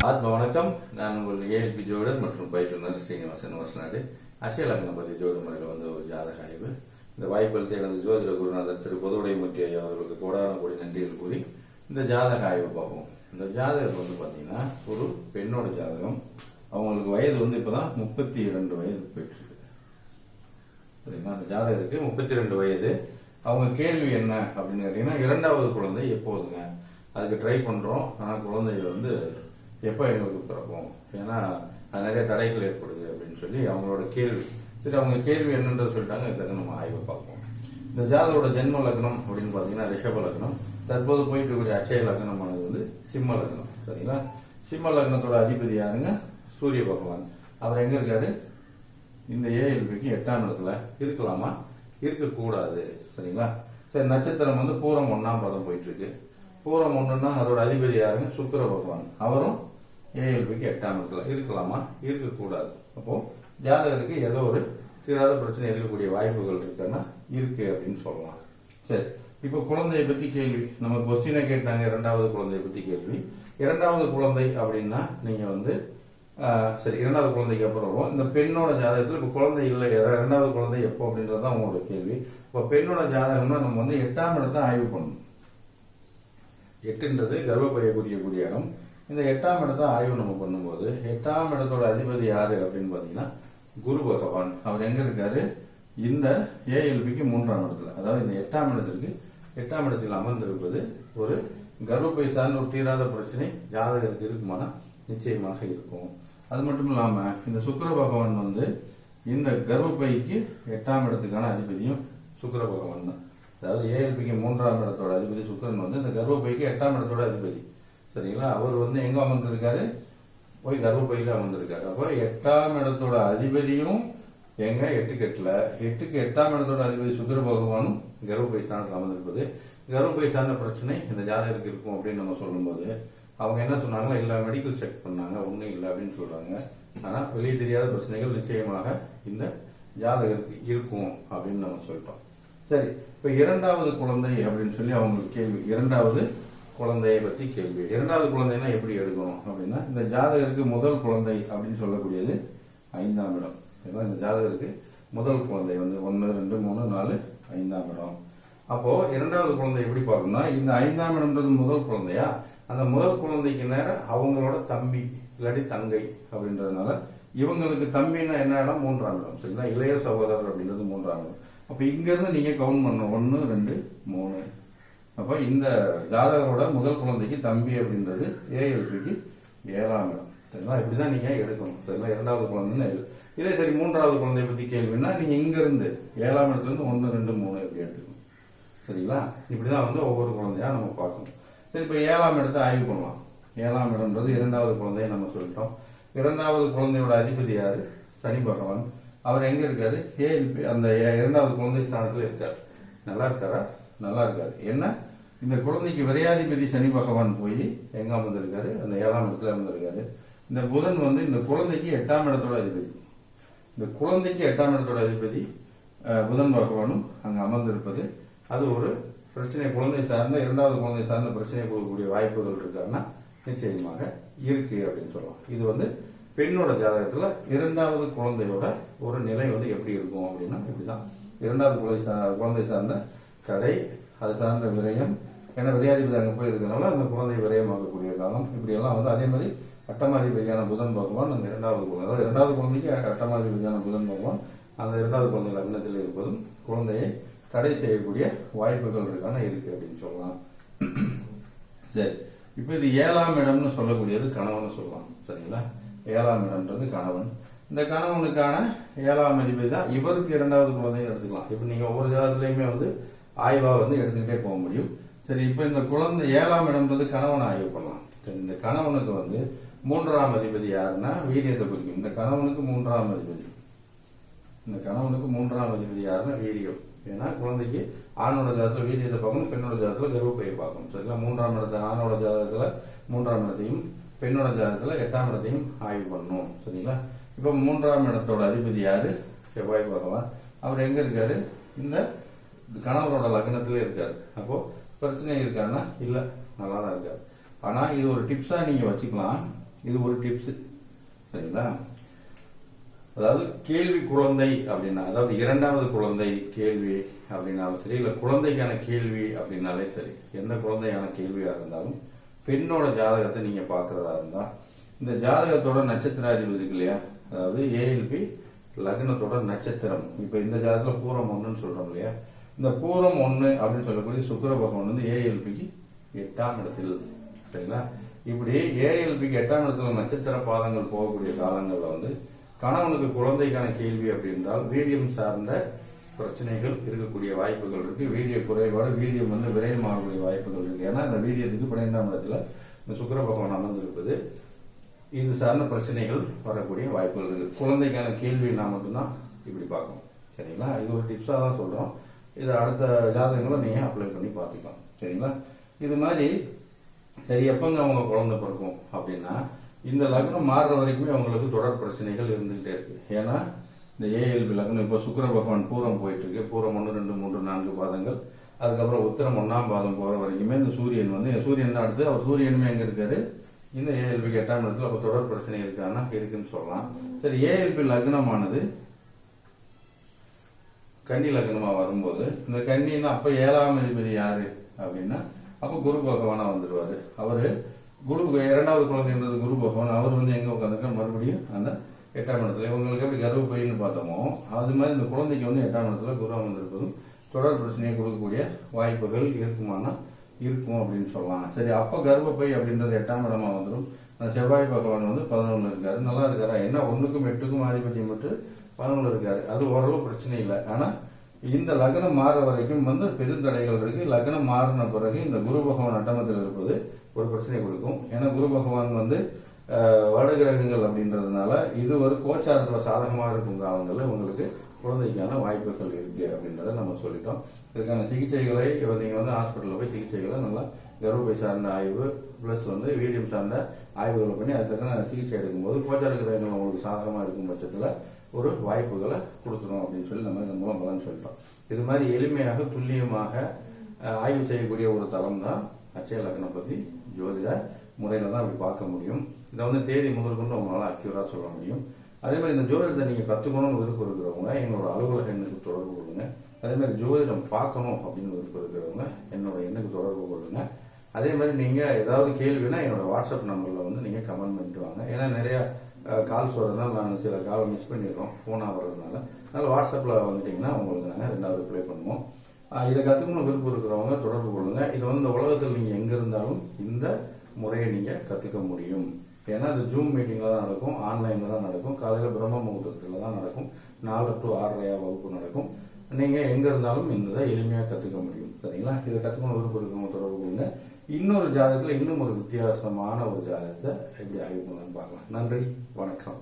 ஆத்ம வணக்கம். நான் உங்கள் ஏஎல்பி ஜோடர் மற்றும் பயிற்றுனர் ஸ்ரீனிவாசன் வசநாடு. அட்சய லக்னம் பற்றி ஜோடு முறையில் வந்து ஒரு ஜாதக ஆய்வு. இந்த வாய்ப்பளித்த எனது ஜோதிட குருநாதர் திரு பொதுவுடைமூர்த்தி ஐயா அவர்களுக்கு கோடான கோடி நன்றிகள் கூறி இந்த ஜாதக ஆய்வு பார்ப்போம். இந்த ஜாதகம் வந்து பார்த்தீங்கன்னா ஒரு பெண்ணோட ஜாதகம். அவங்களுக்கு வயது வந்து இப்போதான் 32 வயது போயிட்டு. சரிங்களா? அந்த ஜாதகருக்கு 32 வயது. அவங்க கேள்வி என்ன அப்படின்னு கேட்டீங்கன்னா, இரண்டாவது குழந்தை எப்போதுங்க, அதுக்கு ட்ரை பண்றோம், ஆனால் குழந்தைகள் வந்து எப்போ எங்களுக்கு பிறக்கும், ஏன்னா அது நிறைய தடைகள் ஏற்படுது அப்படின்னு சொல்லி அவங்களோட கேள்வி. சரி, அவங்க கேள்வி என்னன்றது சொல்லிட்டாங்க. இதுக்கு நம்ம ஆய்வு பார்ப்போம். இந்த ஜாதகோட ஜென்ம லக்னம் அப்படின்னு பார்த்தீங்கன்னா ரிஷப லக்னம். தற்போது போயிட்டு இருக்கக்கூடிய அட்சய லக்னமானது வந்து சிம்ம லக்னம். சரிங்களா? சிம்ம லக்னத்தோட அதிபதி யாருங்க? சூரிய பகவான். அவர் எங்க இருக்காரு? இந்த ஏஎல்பிக்கு 8ஆம் இடத்துல இருக்கலாமா, இருக்கக்கூடாது. சரிங்களா? சரி, நட்சத்திரம் வந்து பூரம் 1ஆம் பதம் போயிட்டு இருக்கு. பூரம் 1ன்னா அதோட அதிபதி யாருங்க? சுக்கிர பகவான். அவரும் ஏஎல்பிக்கு 8ஆம் இடத்துல இருக்கலாமா, இருக்கக்கூடாது. அப்போ ஜாதகருக்கு ஏதோ ஒரு தீராத பிரச்சனை இருக்கக்கூடிய வாய்ப்புகள் இருக்குன்னா இருக்கு அப்படின்னு சொல்லலாம். சரி, இப்போ குழந்தைய பத்தி கேள்வி நம்ம கொஸ்டினை கேட்டாங்க. இரண்டாவது குழந்தைய பத்தி கேள்வி. இரண்டாவது குழந்தை அப்படின்னா நீங்க வந்து சரி, இரண்டாவது குழந்தைக்கு அப்புறம் இந்த பெண்ணோட ஜாதகத்தில் இப்போ குழந்தை இல்லை, இரண்டாவது குழந்தை எப்போ அப்படின்றது தான் உங்களோட கேள்வி. இப்போ பெண்ணோட ஜாதகம்னா நம்ம வந்து 8ஆம் இடத்தை ஆய்வு பண்ணணும். 8ன்றது கர்ப்பப்பையை குறிக்கக்கூடிய இடம். இந்த 8ஆம் இடத்தை ஆய்வு நம்ம பண்ணும்போது 8ஆம் இடத்தோட அதிபதி யாரு அப்படின்னு பாத்தீங்கன்னா குரு பகவான். அவர் எங்க இருக்காரு? இந்த ஏஎல்பிக்கு 3ஆம் இடத்துல. அதாவது இந்த 8ஆம் இடத்திற்கு 8ஆம் இடத்தில் அமர்ந்திருப்பது ஒரு கர்ப்பப்பை சார்ந்த ஒரு தீராத பிரச்சனை ஜாதகருக்கு இருக்குமானா நிச்சயமாக இருக்கும். அது மட்டும் இல்லாம இந்த சுக்கிர பகவான் வந்து இந்த கர்ப்பப்பைக்கு 8ஆம் இடத்துக்கான அதிபதியும் சுக்கிர பகவான் தான். அதாவது ஏஎல்பிக்கு 3ஆம் இடத்தோட அதிபதி சுக்கிரன் வந்து இந்த கர்ப்பப்பைக்கு 8ஆம் இடத்தோட அதிபதி. சரிங்களா? அவர் வந்து எங்க அமர்ந்திருக்காரு? போய் கர்ப்பப்பையில அமர்ந்திருக்காரு. அப்போ 8ஆம் இடத்தோட அதிபதியும் எங்க 8க்கு 8ல 8க்கு 8ஆம் இடத்தோட அதிபதி சுக்கிர பகவானும் கர்ப்பப்பை ஸ்தானத்தில் அமர்ந்திருப்பது கர்ப்பப்பை சார்ந்த பிரச்சனை இந்த ஜாதகருக்கு இருக்கும் அப்படின்னு நம்ம சொல்லும்போது அவங்க என்ன சொன்னாங்க? இல்ல மெடிக்கல் செக் பண்ணாங்க, ஒன்றும் இல்லை அப்படின்னு சொல்றாங்க. ஆனா வெளியே தெரியாத பிரச்சனைகள் நிச்சயமாக இந்த ஜாதகருக்கு இருக்கும் அப்படின்னு நம்ம சொல்லிட்டோம். சரி, இப்ப இரண்டாவது குழந்தை அப்படின்னு சொல்லி அவங்களுக்கு கேள்வி. இரண்டாவது குழந்தையை பத்தி கேள்வி. இரண்டாவது குழந்தைன்னா எப்படி எடுக்கணும் அப்படின்னா, இந்த ஜாதகருக்கு முதல் குழந்தை அப்படின்னு சொல்லக்கூடியது 5ஆம் இடம். இந்த ஜாதகருக்கு முதல் குழந்தை வந்து 1, 2, 3, 4 5ஆம் இடம். அப்போ இரண்டாவது குழந்தை எப்படி பார்க்கணும்னா, இந்த 5ஆம் இடம்ன்றது முதல் குழந்தையா, அந்த முதல் குழந்தைக்கு நேரம் அவங்களோட தம்பி இல்லாட்டி தங்கை அப்படின்றதுனால இவங்களுக்கு தம்பின்னா என்ன இடம்? 3ஆம் இடம். சரிங்களா? இளைய சகோதரர் அப்படின்றது 3ஆம் இடம். அப்ப இங்க இருந்து நீங்க கவுண்ட் பண்ணணும். 1, 2, 3. அப்ப இந்த ஜாதகரோட முதல் குழந்தைக்கு தம்பி அப்படின்றது ஏஎல்பிக்கு 7ஆம் இடம். சரிங்களா? இப்படிதான் நீங்க எடுக்கணும். சரிங்களா? இரண்டாவது குழந்தைன்னு இதே. சரி, மூன்றாவது குழந்தைய பத்தி கேள்வின்னா நீங்க இங்க இருந்து 7ஆம் இடத்துல இருந்து 1, 2, 3 எப்படி எடுத்துக்கணும். சரிங்களா? இப்படிதான் வந்து ஒவ்வொரு குழந்தையா நம்ம பார்க்கணும். சரி, இப்ப 7ஆம் இடத்தை ஆய்வு பண்ணலாம். 7ஆம் இடம்ன்றது இரண்டாவது குழந்தைய நம்ம சொல்லிட்டோம். இரண்டாவது குழந்தையோட அதிபதி யாரு? சனி பகவான். அவர் எங்க இருக்காரு? ஏஎல்பி அந்த இரண்டாவது குழந்தை ஸ்தானத்துல இருக்காரு. நல்லா இருக்காரா? நல்லா இருக்காரு. என்ன, இந்த குழந்தைக்கு விரையாதிபதி சனி பகவான் போய் எங்க அமர்ந்திருக்காரு? அந்த 7ஆம் இடத்துல அமர்ந்திருக்காரு. இந்த புதன் வந்து இந்த குழந்தைக்கு 8ஆம் இடத்தோட அதிபதி. இந்த குழந்தைக்கு 8ஆம் இடத்தோட அதிபதி புதன் பகவானும் அங்க அமர்ந்திருப்பது அது ஒரு பிரச்சனை, குழந்தை சார்ந்த இரண்டாவது குழந்தை சார்ந்த பிரச்சனை கொடுக்கக்கூடிய வாய்ப்புகள் இருக்காருன்னா நிச்சயமாக இருக்கு அப்படின்னு சொல்லலாம். இது வந்து பெண்ணோட ஜாதகத்துல இரண்டாவது குழந்தையோட ஒரு நிலை வந்து எப்படி இருக்கும் அப்படின்னா இப்படிதான். இரண்டாவது குழந்தை சார்ந்த தடை, அது சார்ந்த விரயம், ஏன்னா விரையாதிபதி அங்க போய் இருக்கிறதுனால அந்த குழந்தை விரயமாகக்கூடிய காலம், இப்படி எல்லாம் வந்து. அதே மாதிரி அட்டமாதிபதியான புதன் பகவான் அந்த இரண்டாவது குழந்தை, அதாவது இரண்டாவது குழந்தைக்கு அட்டமாதிபதியான புதன் பகவான் அந்த இரண்டாவது குழந்தை லக்னத்தில் இருப்பதும் குழந்தையை தடை செய்யக்கூடிய வாய்ப்புகள் இருக்கான இருக்கு அப்படின்னு சொல்லலாம். சரி, இப்ப இது 7ஆம் இடம்னு சொல்லக்கூடியது கணவன் சொல்லலாம். சரிங்களா? 7ஆம் இடம்ன்றது கணவன். இந்த கணவனுக்கான 7ஆம் அதிபதி தான் இவருக்கு இரண்டாவது குழந்தைன்னு எடுத்துக்கலாம். இப்ப நீங்க ஒவ்வொரு ஜாதகத்திலையுமே வந்து ஆய்வா வந்து எடுத்துக்கிட்டே போக முடியும். சரி, இப்ப இந்த குழந்தை 7ஆம் இடம்ன்றது கணவன் ஆய்வு பண்ணலாம். சரி, இந்த கணவனுக்கு வந்து 3ஆம் அதிபதி யாருன்னா வீரியத்தை குறிக்கும். இந்த கணவனுக்கு 3ஆம் அதிபதி, இந்த கணவனுக்கு 3ஆம் அதிபதி யாருன்னா வீரியம். ஏன்னா குழந்தைக்கு ஆணோட ஜாதகத்துல வீரியத்தை பார்க்கணும், பெண்ணோட ஜாதகத்துல கர்ப்பப்பையை பார்க்கணும். சரிங்களா? 3ஆம் இடத்துல ஆணோட ஜாதகத்துல 3ஆம் இடத்தையும் பெண்ணோட ஜாதகத்துல 8ஆம் இடத்தையும் ஆய்வு பண்ணணும். சரிங்களா? இப்ப 3ஆம் இடத்தோட அதிபதி யாரு? செவ்வாய் பகவான். அவர் எங்க இருக்காரு? இந்த கணவரோட லக்னத்திலே இருக்காரு. அப்போ பிரச்சனை இருக்காருன்னா இல்ல, நல்லா தான் இருக்காரு. ஆனா இது ஒரு டிப்ஸா நீங்க வச்சுக்கலாம். இது ஒரு டிப்ஸ். சரிங்களா? அதாவது கேள்வி குழந்தை அப்படின்னா, அதாவது இரண்டாவது குழந்தை கேள்வி அப்படின்னாலும் சரி, இல்ல குழந்தைக்கான கேள்வி அப்படின்னாலே சரி, எந்த குழந்தையான கேள்வியா இருந்தாலும் பெண்ணோட ஜாதகத்தை நீங்க பாக்குறதா இருந்தா இந்த ஜாதகத்தோட நட்சத்திராதிபதி இருக்கு இல்லையா, அதாவது ஏஎல்பி லக்னத்தோட நட்சத்திரம். இப்ப இந்த ஜாதகத்துல பூரம் 1ன்னு சொல்றோம் இல்லையா, இந்த பூரம் 1 அப்படின்னு சொல்லக்கூடிய சுக்கிர பகவான் வந்து ஏஎல்பிக்கு 8ஆம் இடத்தில். சரிங்களா? இப்படி ஏஎல்பிக்கு 8ஆம் இடத்துல நட்சத்திர பாதங்கள் போகக்கூடிய காலங்கள்ல வந்து கணவனுக்கு குழந்தைக்கான கேள்வி அப்படின்றால் வீரியம் சார்ந்த பிரச்சனைகள் இருக்கக்கூடிய வாய்ப்புகள் இருக்கு. வீரிய குறைபாடு, வீரியம் வந்து விரயமாகக்கூடிய வாய்ப்புகள் இருக்கு. ஏன்னா இந்த வீரியத்துக்கு 12ஆம் இடத்துல இந்த சுக்கிர பகவான் அமர்ந்திருப்பது இது சார்ந்த பிரச்சனைகள் வரக்கூடிய வாய்ப்புகள் இருக்கு. குழந்தைக்கான கேள்வினா மட்டும்தான் இப்படி பார்க்கணும். சரிங்களா? இது ஒரு டிப்ஸா தான் சொல்றோம். இது அடுத்த ஜாதகங்களை நீங்க அப்ளை பண்ணி பார்த்துக்கலாம். சரிங்களா? இது மாதிரி சரி எப்பங்க அவங்க குழந்தை பிறக்கும் அப்படின்னா, இந்த லக்னம் மாறுற வரைக்குமே அவங்களுக்கு தொடர் பிரச்சனைகள் இருந்துகிட்டே இருக்கு. ஏன்னா இந்த ஏஎல்பி லக்னம் இப்போ சுக்கிர பகவான் பூரம் போயிட்டு இருக்கு. பூரம் 1, 2, 3, 4 பாதங்கள். அதுக்கப்புறம் உத்திரம் 1ஆம் பாதம் போற வரைக்குமே இந்த சூரியன் வந்து சூரியன் அடுத்து அவர் சூரியனுமே எங்க இருக்காரு, இந்த ஏஎல்பிக்கு 8ஆம் இடத்துல. அப்ப தொடர் பிரச்சனை இருக்கான்னா இருக்குன்னு சொல்லலாம். சரி, ஏஎல்பி லக்னமானது கன்னி லக்னமா வரும்போது இந்த கன்னின்னா அப்ப 7ஆம் அதிபதி யாரு அப்படின்னா அப்ப குரு பகவானா வந்துருவாரு. அவரு குரு 2வது குழந்தைன்றது குரு பகவான். அவர் வந்து எங்க உட்காந்துருக்க மறுபடியும் அந்த 8ஆம் இடத்துல. இவங்களுக்கு எப்படி கர்ப்பப்பைன்னு பார்த்தோமோ அது மாதிரி இந்த குழந்தைக்கு வந்து 8ஆம் இடத்துல குரு அமர்ந்திருப்பதும் தொடர் பிரச்சனையை கொடுக்கக்கூடிய வாய்ப்புகள் இருக்குமானா இருக்கும் அப்படின்னு சொல்லலாம். சரி, அப்ப கர்ப்பப்பை அப்படின்றது 8ஆம் இடமா வந்துடும். செவ்வாய் பகவான் வந்து 11 இருக்காரு. நல்லா இருக்காரா? என்ன 1க்கும் 8க்கும் ஆதிபத்தியம் பெற்று 11 இருக்காரு. அது ஓரளவு பிரச்சனை இல்லை. ஆனா இந்த லக்னம் மாறுற வரைக்கும் வந்து பெருந்தடைகள் இருக்கு. லக்னம் மாறின பிறகு இந்த குரு பகவான் அட்டமத்தில் இருப்பது ஒரு பிரச்சனை கொடுக்கும். ஏன்னா குரு பகவான் வந்து வடகிரகங்கள் அப்படின்றதுனால இது ஒரு கோச்சாரத்துல சாதகமா இருக்கும் காலங்களில் உங்களுக்கு குழந்தைக்கான வாய்ப்புகள் இருக்கு அப்படின்றத நம்ம சொல்லிட்டோம். இதுக்கான சிகிச்சைகளை நீங்க வந்து ஹாஸ்பிட்டல்ல போய் சிகிச்சைகளை நல்லா கர்ப்பப்பை சார்ந்த ஆய்வு பிளஸ் வந்து வீரியம் சார்ந்த ஆய்வுகளை பண்ணி அதுக்கான சிகிச்சை எடுக்கும்போது கோச்சார கிரகங்கள் உங்களுக்கு சாதகமா இருக்கும் பட்சத்துல ஒரு வாய்ப்புகளை கொடுத்துரும் அப்படின்னு சொல்லி நம்ம இதன் மூலம் பலன் சொல்லிட்டோம். இது மாதிரி எளிமையாக துல்லியமாக ஆய்வு செய்யக்கூடிய ஒரு தளம் தான் அட்சய லக்னம் பத்தி ஜோதிட முறையில தான் அப்படி பார்க்க முடியும். இதை வந்து தேதி முதல் கொண்டு உங்களால அக்யூரா சொல்ல முடியும். அதே மாதிரி இந்த ஜோதிடத்தை நீங்க கத்துக்கணும்னு விருப்பம் இருக்கிறவங்க என்னோட அலுவலக எண்ணுக்கு தொடர்பு கொள்ளுங்க. அதே மாதிரி ஜோதிடம் பார்க்கணும் அப்படின்னு விருப்பம் இருக்கிறவங்க என்னோட எண்ணுக்கு தொடர்பு கொள்ளுங்க. அதே மாதிரி நீங்க ஏதாவது கேள்வினா என்னோட வாட்ஸ்அப் நம்பர்ல வந்து நீங்க கமெண்ட் பண்ணிட்டு வாங்க. ஏன்னா நிறைய கால்ஸ் வரதுனால நாங்கள் சில காலை மிஸ் பண்ணிடுறோம் ஃபோனாக வர்றதுனால. அதனால வாட்ஸ்அப்பில் வந்துட்டிங்கன்னா உங்களுக்கு நாங்கள் 2வது ரிப்ளை பண்ணுவோம். இதை கற்றுக்கணும் விருப்பம் இருக்கிறவங்க தொடர்பு கொள்ளுங்க. இது வந்து இந்த உலகத்தில் நீங்கள் எங்கே இருந்தாலும் இந்த முறையை நீங்கள் கற்றுக்க முடியும். ஏன்னா அது ஜூம் மீட்டிங்கில் தான் நடக்கும், ஆன்லைனில் தான் நடக்கும், காலையில் பிரம்ம முகூர்த்தத்தில் தான் நடக்கும், 4 to 6:30 வகுப்பு நடக்கும். நீங்கள் எங்கே இருந்தாலும் இந்த இதை எளிமையாக கற்றுக்க முடியும். சரிங்களா? இதை கற்றுக்கணும் விருப்பம் இருக்கிறவங்க தொடர்பு கொள்ளுங்க. இன்னொரு ஜாதகத்தில் இன்னும் ஒரு வித்தியாசமான ஒரு ஜாதகத்தை எப்படி ஆய்வு பண்ணலாம்னு பார்க்கலாம். நன்றி, வணக்கம்.